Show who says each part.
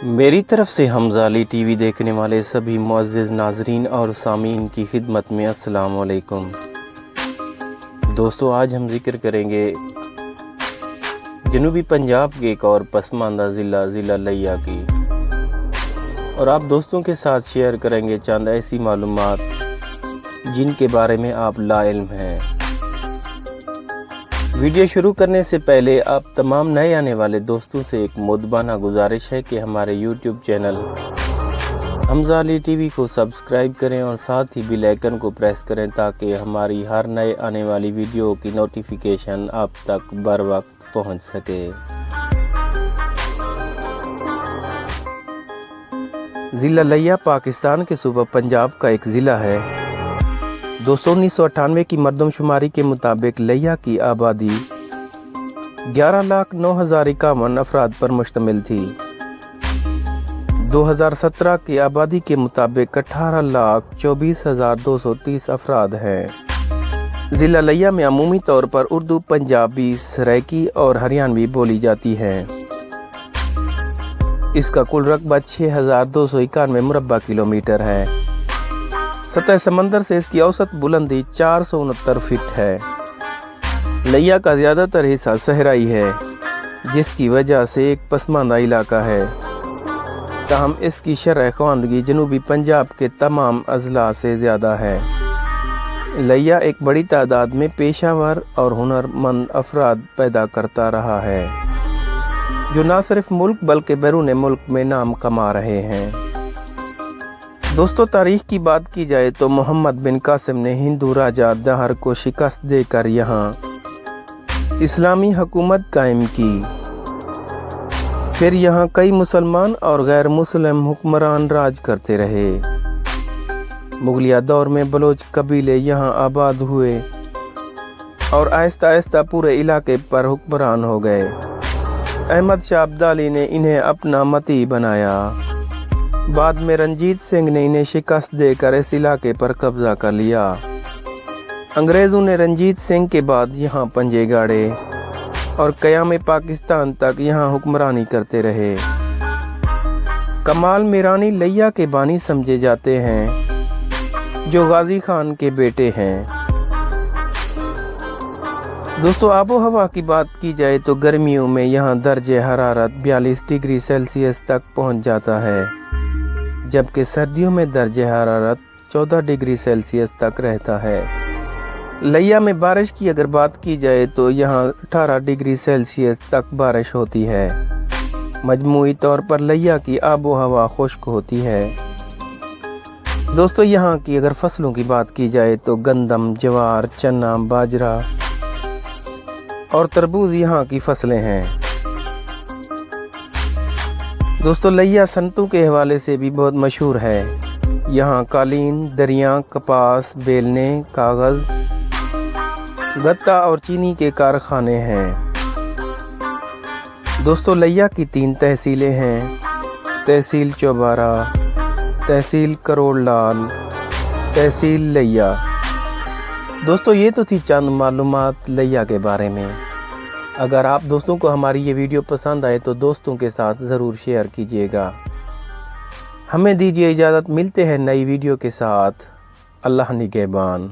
Speaker 1: میری طرف سے حمزہ علی ٹی وی دیکھنے والے سبھی معزز ناظرین اور سامعین کی خدمت میں السلام علیکم۔ دوستو، آج ہم ذکر کریں گے جنوبی پنجاب کے ایک اور پسماندہ ضلع لیا کی، اور آپ دوستوں کے ساتھ شیئر کریں گے چند ایسی معلومات جن کے بارے میں آپ لا علم ہیں۔ ویڈیو شروع کرنے سے پہلے آپ تمام نئے آنے والے دوستوں سے ایک مؤدبانہ گزارش ہے کہ ہمارے YouTube channel Hamza Ali T V کو سبسکرائب کریں اور ساتھ ہی بیل آئیکن کو پریس کریں تاکہ ہماری ہر نئے آنے والی ویڈیو کی نوٹیفیکیشن آپ تک بر وقت پہنچ سکے۔ ضلع لیا پاکستان کے صوبہ پنجاب کا ایک ضلع ہے۔ 1998 کی مردم شماری کے مطابق لیا کی آبادی 11,09,051 افراد پر مشتمل تھی۔ 2017 کی آبادی کے مطابق 18,24,230 افراد ہیں۔ ضلع لیا میں عمومی طور پر اردو، پنجابی، سرائکی اور ہریانوی بولی جاتی ہے۔ اس کا کل رقبہ 6,291 مربع کلومیٹر ہے۔ سطح سمندر سے اس کی اوسط بلندی 469 فٹ ہے۔ لیا کا زیادہ تر حصہ صحرائی ہے، جس کی وجہ سے ایک پسماندہ علاقہ ہے، تاہم اس کی شرح خواندگی جنوبی پنجاب کے تمام اضلاع سے زیادہ ہے۔ لیا ایک بڑی تعداد میں پیشہ ور اور ہنرمند افراد پیدا کرتا رہا ہے، جو نہ صرف ملک بلکہ بیرون ملک میں نام کما رہے ہیں۔ دوستو، تاریخ کی بات کی جائے تو محمد بن قاسم نے ہندو راجہ دہر کو شکست دے کر یہاں اسلامی حکومت قائم کی۔ پھر یہاں کئی مسلمان اور غیر مسلم حکمران راج کرتے رہے۔ مغلیہ دور میں بلوچ قبیلے یہاں آباد ہوئے اور آہستہ آہستہ پورے علاقے پر حکمران ہو گئے۔ احمد شاہ ابدالی نے انہیں اپنا متی بنایا۔ بعد میں رنجیت سنگھ نے انہیں شکست دے کر اس علاقے پر قبضہ کر لیا۔ انگریزوں نے رنجیت سنگھ کے بعد یہاں پنجے گاڑے اور قیام پاکستان تک یہاں حکمرانی کرتے رہے۔ کمال میرانی لیا کے بانی سمجھے جاتے ہیں، جو غازی خان کے بیٹے ہیں۔ دوستو، آب و ہوا کی بات کی جائے تو گرمیوں میں یہاں درجہ حرارت 42 ڈگری سیلسیس تک پہنچ جاتا ہے، جبکہ سردیوں میں درجہ حرارت 14 ڈگری سیلسیس تک رہتا ہے۔ لیا میں بارش کی اگر بات کی جائے تو یہاں 18 ڈگری سیلسیس تک بارش ہوتی ہے۔ مجموعی طور پر لیا کی آب و ہوا خشک ہوتی ہے۔ دوستو، یہاں کی اگر فصلوں کی بات کی جائے تو گندم، جوار، چنا، باجرہ اور تربوز یہاں کی فصلیں ہیں۔ دوستو، لیا صنعتوں کے حوالے سے بھی بہت مشہور ہے۔ یہاں قالین، دریاں، کپاس، بیلنے، کاغذ، گتا اور چینی کے کارخانے ہیں۔ دوستو، لیا کی 3 تحصیلیں ہیں: تحصیل چوبارہ، تحصیل کروڑ لال، تحصیل لیا۔ دوستو، یہ تو تھی چند معلومات لیا کے بارے میں۔ اگر آپ دوستوں کو ہماری یہ ویڈیو پسند آئے تو دوستوں کے ساتھ ضرور شیئر کیجیے گا۔ ہمیں دیجیے اجازت، ملتے ہیں نئی ویڈیو کے ساتھ۔ اللہ نگہبان۔